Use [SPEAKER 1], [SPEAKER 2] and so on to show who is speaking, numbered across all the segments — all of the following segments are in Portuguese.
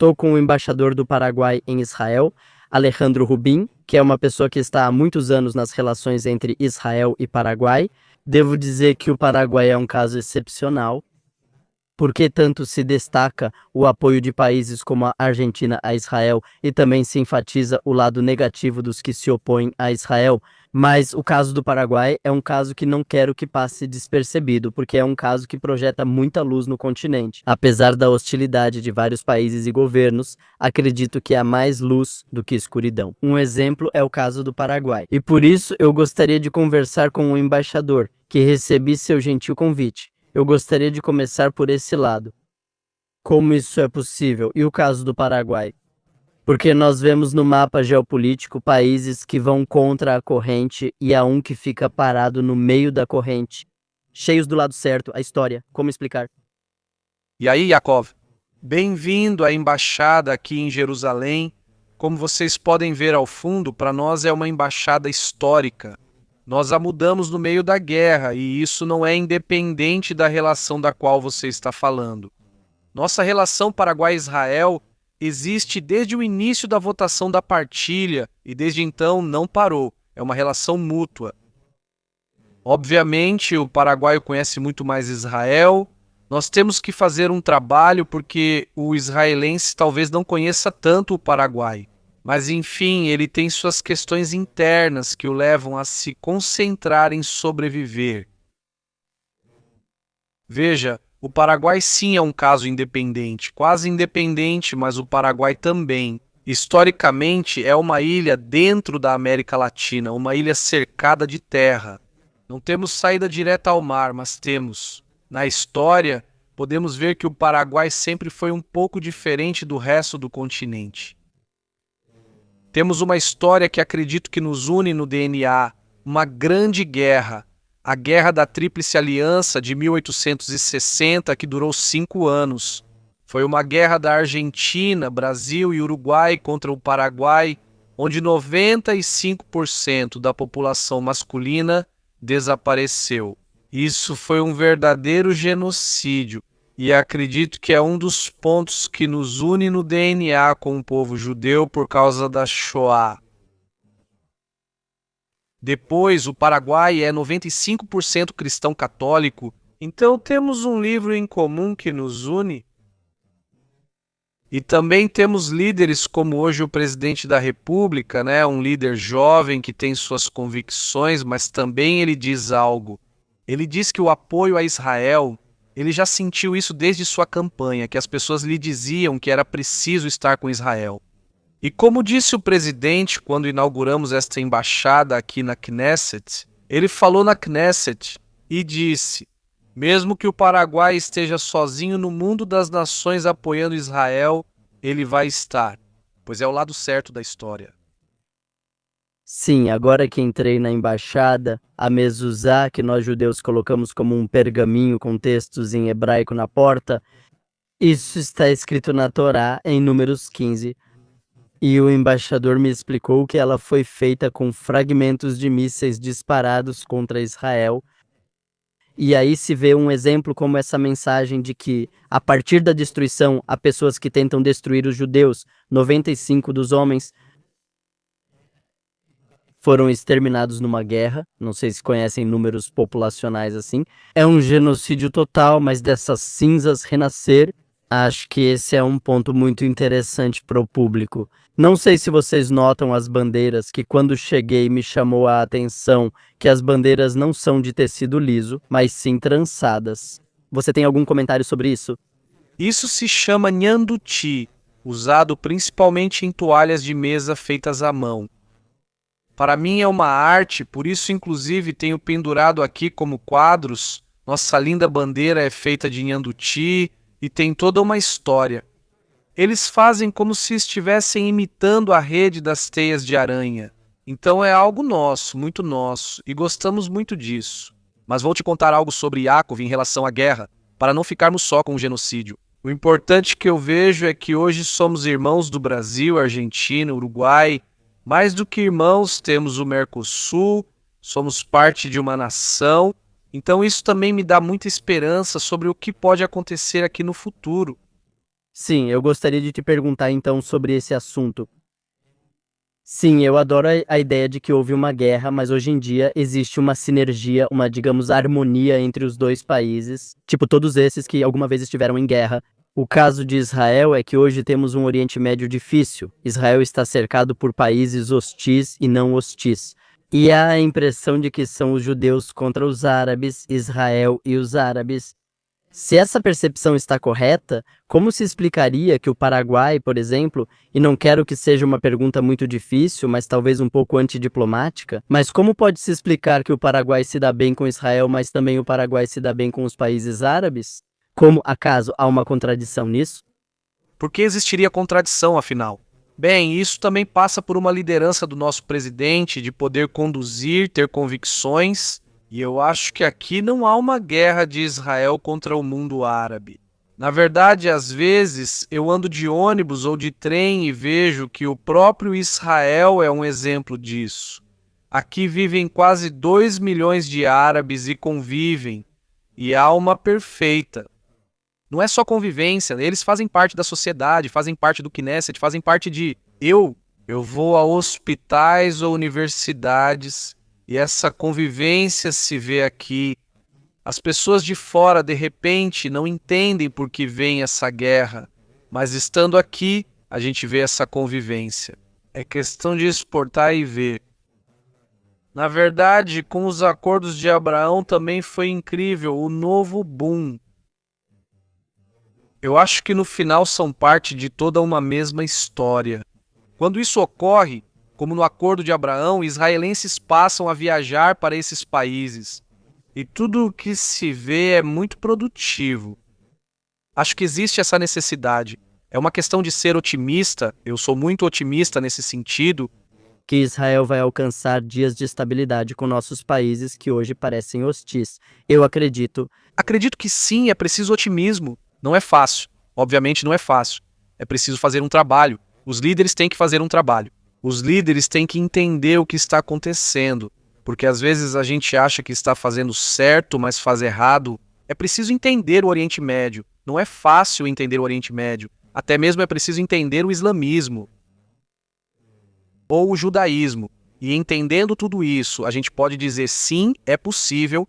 [SPEAKER 1] Estou com o embaixador do Paraguai em Israel, Alejandro Rubin, que é uma pessoa que está há muitos anos nas relações entre Israel e Paraguai. Devo dizer que o Paraguai é um caso excepcional, porque tanto se destaca o apoio de países como a Argentina a Israel e também se enfatiza o lado negativo dos que se opõem a Israel. Mas o caso do Paraguai é um caso que não quero que passe despercebido, porque é um caso que projeta muita luz no continente. Apesar da hostilidade de vários países e governos, acredito que há mais luz do que escuridão. Um exemplo é o caso do Paraguai. E por isso eu gostaria de conversar com o embaixador, que recebi seu gentil convite. Eu gostaria de começar por esse lado. Como isso é possível? E o caso do Paraguai? Porque nós vemos no mapa geopolítico países que vão contra a corrente e há um que fica parado no meio da corrente. Cheios do lado certo, a história. Como explicar?
[SPEAKER 2] E aí, Yakov? Bem-vindo à embaixada aqui em Jerusalém. Como vocês podem ver ao fundo, para nós é uma embaixada histórica. Nós a mudamos no meio da guerra e isso não é independente da relação da qual você está falando. Nossa relação Paraguai-Israel existe desde o início da votação da partilha e desde então não parou. É uma relação mútua. Obviamente, o Paraguai conhece muito mais Israel. Nós temos que fazer um trabalho porque o israelense talvez não conheça tanto o Paraguai. Mas, enfim, ele tem suas questões internas que o levam a se concentrar em sobreviver. Veja, o Paraguai sim é um caso independente, quase independente, mas o Paraguai também. Historicamente, é uma ilha dentro da América Latina, uma ilha cercada de terra. Não temos saída direta ao mar, mas temos. Na história, podemos ver que o Paraguai sempre foi um pouco diferente do resto do continente. Temos uma história que acredito que nos une no DNA, uma grande guerra, a Guerra da Tríplice Aliança de 1860, que durou 5 anos. Foi uma guerra da Argentina, Brasil e Uruguai contra o Paraguai, onde 95% da população masculina desapareceu. Isso foi um verdadeiro genocídio. E acredito que é um dos pontos que nos une no DNA com o povo judeu por causa da Shoah. Depois, o Paraguai é 95% cristão católico, então temos um livro em comum que nos une. E também temos líderes como hoje o presidente da República, né? Um líder jovem que tem suas convicções, mas também ele diz algo. Ele diz que o apoio a Israel, ele já sentiu isso desde sua campanha, que as pessoas lhe diziam que era preciso estar com Israel. E como disse o presidente quando inauguramos esta embaixada aqui na Knesset, ele falou na Knesset e disse: mesmo que o Paraguai esteja sozinho no mundo das nações apoiando Israel, ele vai estar, pois é o lado certo da história.
[SPEAKER 1] Sim, agora que entrei na embaixada, a mezuzá, que nós judeus colocamos como um pergaminho com textos em hebraico na porta, isso está escrito na Torá em Números 15. E o embaixador me explicou que ela foi feita com fragmentos de mísseis disparados contra Israel. E aí se vê um exemplo como essa mensagem de que, a partir da destruição, há pessoas que tentam destruir os judeus, 95 dos homens foram exterminados numa guerra, não sei se conhecem números populacionais assim. É um genocídio total, mas dessas cinzas renascer, acho que esse é um ponto muito interessante para o público. Não sei se vocês notam as bandeiras, que quando cheguei me chamou a atenção que as bandeiras não são de tecido liso, mas sim trançadas. Você tem algum comentário sobre isso?
[SPEAKER 2] Isso se chama nhanduti, usado principalmente em toalhas de mesa feitas à mão. Para mim é uma arte, por isso inclusive tenho pendurado aqui como quadros. Nossa linda bandeira é feita de nhanduti e tem toda uma história. Eles fazem como se estivessem imitando a rede das teias de aranha. Então é algo nosso, muito nosso, e gostamos muito disso. Mas vou te contar algo sobre Yaakov em relação à guerra, para não ficarmos só com o genocídio. O importante que eu vejo é que hoje somos irmãos do Brasil, Argentina, Uruguai. Mais do que irmãos, temos o Mercosul, somos parte de uma nação. Então isso também me dá muita esperança sobre o que pode acontecer aqui no futuro.
[SPEAKER 1] Sim, eu gostaria de te perguntar então sobre esse assunto. Sim, eu adoro a ideia de que houve uma guerra, mas hoje em dia existe uma sinergia, uma, digamos, harmonia entre os dois países, tipo todos esses que alguma vez estiveram em guerra. O caso de Israel é que hoje temos um Oriente Médio difícil. Israel está cercado por países hostis e não hostis. E há a impressão de que são os judeus contra os árabes, Israel e os árabes. Se essa percepção está correta, como se explicaria que o Paraguai, por exemplo, e não quero que seja uma pergunta muito difícil, mas talvez um pouco antidiplomática, mas como pode se explicar que o Paraguai se dá bem com Israel, mas também o Paraguai se dá bem com os países árabes? Como, acaso, há uma contradição nisso?
[SPEAKER 2] Por que existiria contradição, afinal? Bem, isso também passa por uma liderança do nosso presidente de poder conduzir, ter convicções, e eu acho que aqui não há uma guerra de Israel contra o mundo árabe. Na verdade, às vezes eu ando de ônibus ou de trem e vejo que o próprio Israel é um exemplo disso. Aqui vivem quase 2 milhões de árabes e convivem, e há uma perfeita. Não é só convivência, eles fazem parte da sociedade, fazem parte do Knesset, fazem parte de eu. Eu vou a hospitais ou universidades e essa convivência se vê aqui. As pessoas de fora, de repente, não entendem por que vem essa guerra, mas estando aqui, a gente vê essa convivência. É questão de exportar e ver. Na verdade, com os acordos de Abraão também foi incrível, o novo boom. Eu acho que no final são parte de toda uma mesma história. Quando isso ocorre, como no Acordo de Abraão, israelenses passam a viajar para esses países. E tudo o que se vê é muito produtivo. Acho que existe essa necessidade. É uma questão de ser otimista, eu sou muito otimista nesse sentido.
[SPEAKER 1] Que Israel vai alcançar dias de estabilidade com nossos países que hoje parecem hostis. Eu acredito.
[SPEAKER 2] Acredito que sim, é preciso otimismo. Não é fácil. Obviamente não é fácil. É preciso fazer um trabalho. Os líderes têm que fazer um trabalho. Os líderes têm que entender o que está acontecendo. Porque às vezes a gente acha que está fazendo certo, mas faz errado. É preciso entender o Oriente Médio. Não é fácil entender o Oriente Médio. Até mesmo é preciso entender o islamismo ou o judaísmo. E entendendo tudo isso, a gente pode dizer sim, é possível.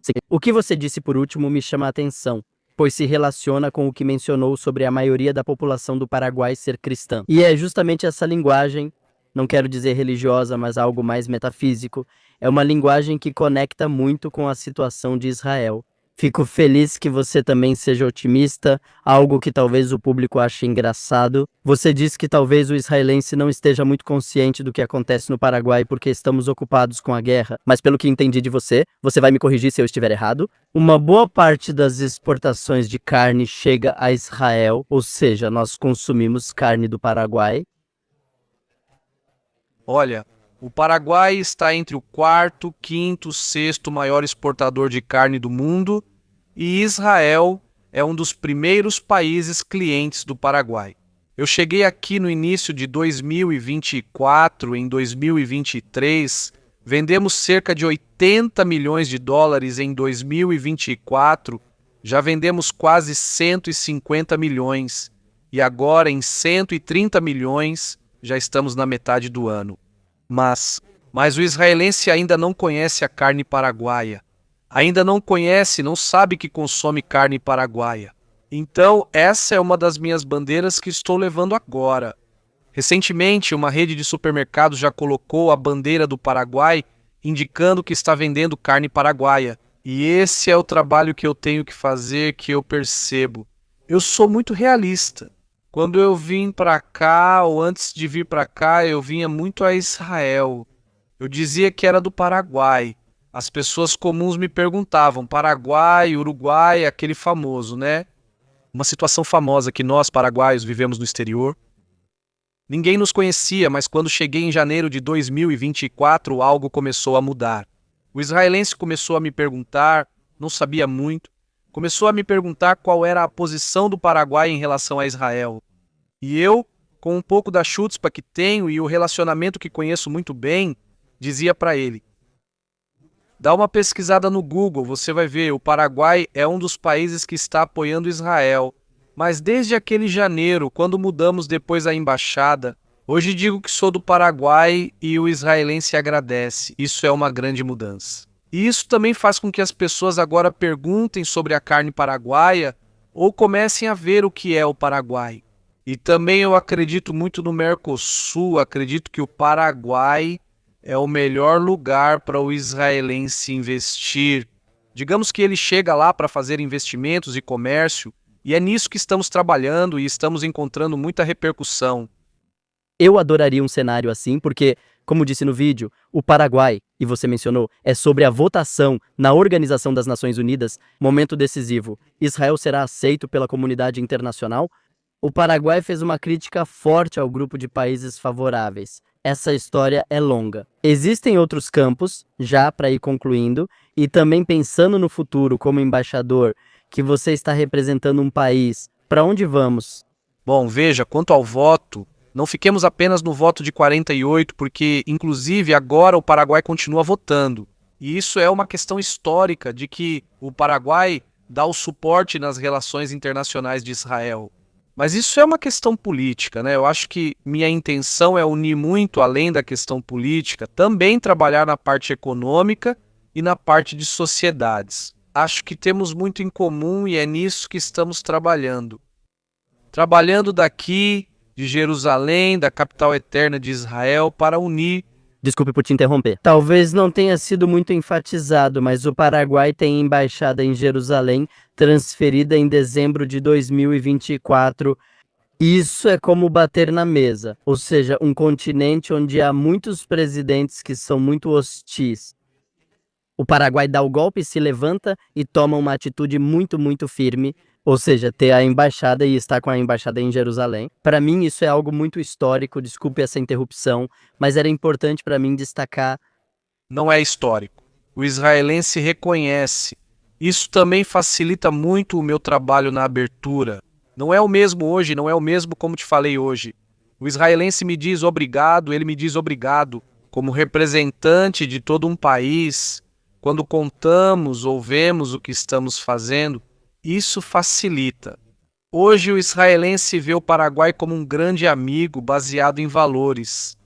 [SPEAKER 1] Sim. O que você disse por último me chama a atenção, pois se relaciona com o que mencionou sobre a maioria da população do Paraguai ser cristã. E é justamente essa linguagem, não quero dizer religiosa, mas algo mais metafísico, é uma linguagem que conecta muito com a situação de Israel. Fico feliz que você também seja otimista, algo que talvez o público ache engraçado. Você disse que talvez o israelense não esteja muito consciente do que acontece no Paraguai porque estamos ocupados com a guerra, mas pelo que entendi de você, você vai me corrigir se eu estiver errado, uma boa parte das exportações de carne chega a Israel, ou seja, nós consumimos carne do Paraguai.
[SPEAKER 2] Olha, o Paraguai está entre o quarto, quinto, sexto maior exportador de carne do mundo e Israel é um dos primeiros países clientes do Paraguai. Eu cheguei aqui no início de 2024, em 2023, vendemos cerca de 80 milhões de dólares em 2024, já vendemos quase 150 milhões e agora em 130 milhões já estamos na metade do ano. Mas o israelense ainda não conhece a carne paraguaia. Ainda não conhece, não sabe que consome carne paraguaia. Então, essa é uma das minhas bandeiras que estou levando agora. Recentemente, uma rede de supermercados já colocou a bandeira do Paraguai, indicando que está vendendo carne paraguaia. E esse é o trabalho que eu tenho que fazer, que eu percebo. Eu sou muito realista. Quando eu vim para cá, ou antes de vir para cá, eu vinha muito a Israel. Eu dizia que era do Paraguai. As pessoas comuns me perguntavam, Paraguai, Uruguai, aquele famoso, né? Uma situação famosa que nós, paraguaios, vivemos no exterior. Ninguém nos conhecia, mas quando cheguei em janeiro de 2024, algo começou a mudar. O israelense começou a me perguntar, não sabia muito, começou a me perguntar qual era a posição do Paraguai em relação a Israel. E eu, com um pouco da chutzpah que tenho e o relacionamento que conheço muito bem, dizia para ele: dá uma pesquisada no Google, você vai ver, o Paraguai é um dos países que está apoiando Israel. Mas desde aquele janeiro, quando mudamos depois a embaixada, hoje digo que sou do Paraguai e o israelense agradece. Isso é uma grande mudança. E isso também faz com que as pessoas agora perguntem sobre a carne paraguaia ou comecem a ver o que é o Paraguai. E também eu acredito muito no Mercosul, acredito que o Paraguai é o melhor lugar para o israelense investir. Digamos que ele chega lá para fazer investimentos e comércio, e é nisso que estamos trabalhando e estamos encontrando muita repercussão.
[SPEAKER 1] Eu adoraria um cenário assim, porque, como disse no vídeo, o Paraguai, e você mencionou, é sobre a votação na Organização das Nações Unidas, momento decisivo. Israel será aceito pela comunidade internacional? O Paraguai fez uma crítica forte ao grupo de países favoráveis. Essa história é longa. Existem outros campos, já para ir concluindo, e também pensando no futuro como embaixador, que você está representando um país. Para onde vamos?
[SPEAKER 2] Bom, veja, quanto ao voto, não fiquemos apenas no voto de 48, porque, inclusive, agora o Paraguai continua votando. E isso é uma questão histórica de que o Paraguai dá o suporte nas relações internacionais de Israel. Mas isso é uma questão política, né? Eu acho que minha intenção é unir muito além da questão política, também trabalhar na parte econômica e na parte de sociedades. Acho que temos muito em comum e é nisso que estamos trabalhando. Trabalhando daqui, de Jerusalém, da capital eterna de Israel, para unir.
[SPEAKER 1] Desculpe por te interromper. Talvez não tenha sido muito enfatizado, mas o Paraguai tem embaixada em Jerusalém, transferida em dezembro de 2024. Isso é como bater na mesa, ou seja, um continente onde há muitos presidentes que são muito hostis. O Paraguai dá o golpe, se levanta e toma uma atitude muito firme, ou seja, ter a embaixada e estar com a embaixada em Jerusalém. Para mim isso é algo muito histórico, desculpe essa interrupção, mas era importante para mim destacar.
[SPEAKER 2] Não é histórico. O israelense reconhece. Isso também facilita muito o meu trabalho na abertura. Não é o mesmo hoje, não é o mesmo como te falei hoje. O israelense me diz obrigado, ele me diz obrigado, como representante de todo um país. Quando contamos ou vemos o que estamos fazendo, isso facilita. Hoje o israelense vê o Paraguai como um grande amigo baseado em valores.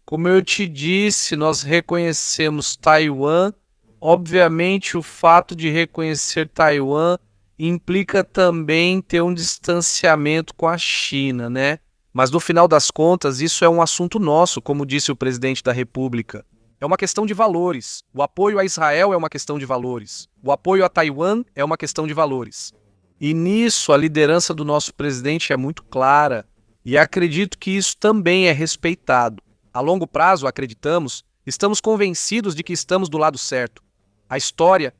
[SPEAKER 2] Como eu te disse, nós reconhecemos Taiwan. Obviamente, o fato de reconhecer Taiwan implica também ter um distanciamento com a China, né? Mas no final das contas, isso é um assunto nosso, como disse o presidente da República. É uma questão de valores. O apoio a Israel é uma questão de valores. O apoio a Taiwan é uma questão de valores. E nisso a liderança do nosso presidente é muito clara. E acredito que isso também é respeitado. A longo prazo, acreditamos, estamos convencidos de que estamos do lado certo. A história...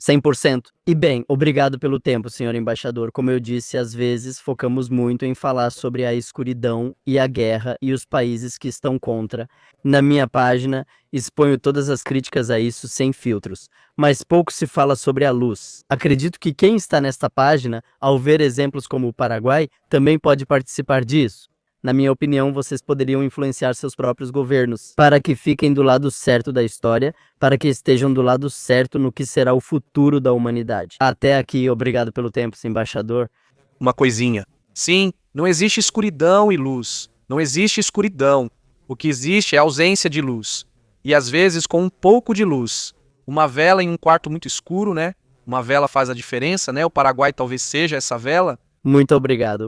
[SPEAKER 1] 100%. E bem, obrigado pelo tempo, senhor embaixador. Como eu disse, às vezes focamos muito em falar sobre a escuridão e a guerra e os países que estão contra. Na minha página, exponho todas as críticas a isso sem filtros, mas pouco se fala sobre a luz. Acredito que quem está nesta página, ao ver exemplos como o Paraguai, também pode participar disso. Na minha opinião, vocês poderiam influenciar seus próprios governos para que fiquem do lado certo da história, para que estejam do lado certo no que será o futuro da humanidade. Até aqui, obrigado pelo tempo, embaixador.
[SPEAKER 2] Uma coisinha. Sim, não existe escuridão e luz. Não existe escuridão. O que existe é ausência de luz. E às vezes com um pouco de luz. Uma vela em um quarto muito escuro, né? Uma vela faz a diferença, né? O Paraguai talvez seja essa vela.
[SPEAKER 1] Muito obrigado.